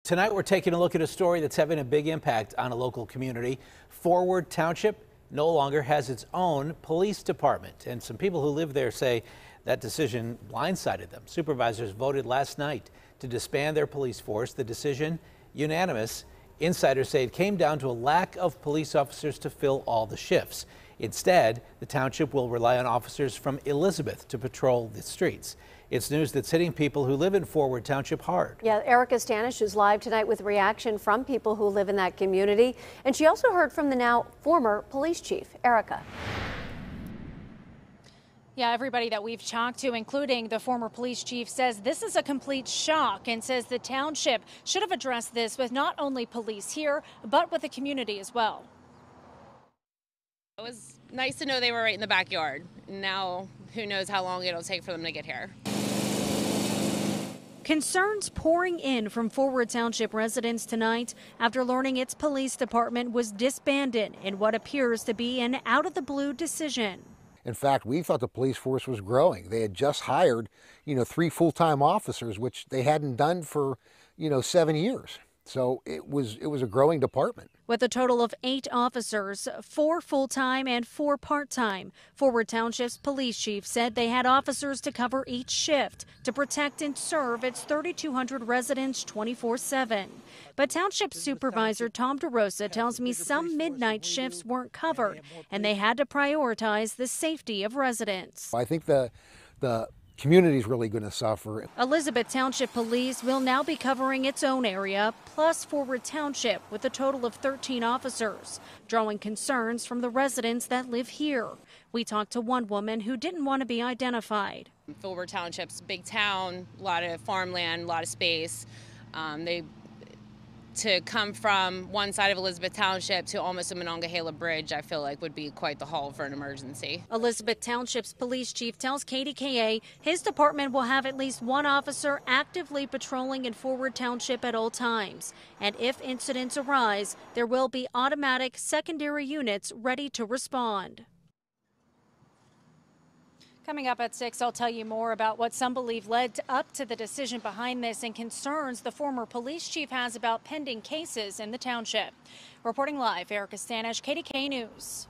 Tonight we're taking a look at a story that's having a big impact on a local community. Forward Township no longer has its own police department, and some people who live there say that decision blindsided them. Supervisors voted last night to disband their police force. The decision, unanimous. Insiders say it came down to a lack of police officers to fill all the shifts. Instead, the township will rely on officers from Elizabeth to patrol the streets. It's news that's hitting people who live in Forward Township hard. Yeah, Erika Stanish is live tonight with reaction from people who live in that community. And she also heard from the now former police chief. Erika. Yeah, everybody that we've talked to, including the former police chief, says this is a complete shock and says the township should have addressed this with not only police here, but with the community as well. It was nice to know they were right in the backyard. Now, who knows how long it'll take for them to get here. Concerns pouring in from Forward Township residents tonight after learning its police department was disbanded in what appears to be an out-of-the-blue decision. In fact, we thought the police force was growing. They had just hired, 3 full-time officers, which they hadn't done for, 7 years. So it was a growing department. With a total of 8 officers, 4 full-time and 4 part-time, Forward Township's police chief said they had officers to cover each shift to protect and serve its 3,200 residents 24/7. But Township Supervisor Tom DeRosa tells me some midnight shifts weren't covered, and they had to prioritize the safety of residents. I think the community is really going to suffer. Elizabeth Township Police will now be covering its own area, plus Forward Township, with a total of 13 officers, drawing concerns from the residents that live here. We talked to one woman who didn't want to be identified. Forward Township's a big town, a lot of farmland, a lot of space. To come from one side of Elizabeth Township to almost the Monongahela Bridge, I feel like would be quite the haul for an emergency. Elizabeth Township's police chief tells KDKA his department will have at least 1 officer actively patrolling in Forward Township at all times. And if incidents arise, there will be automatic secondary units ready to respond. Coming up at 6, I'll tell you more about what some believe led up to the decision behind this and concerns the former police chief has about pending cases in the township. Reporting live, Erika Stanish, KDKA News.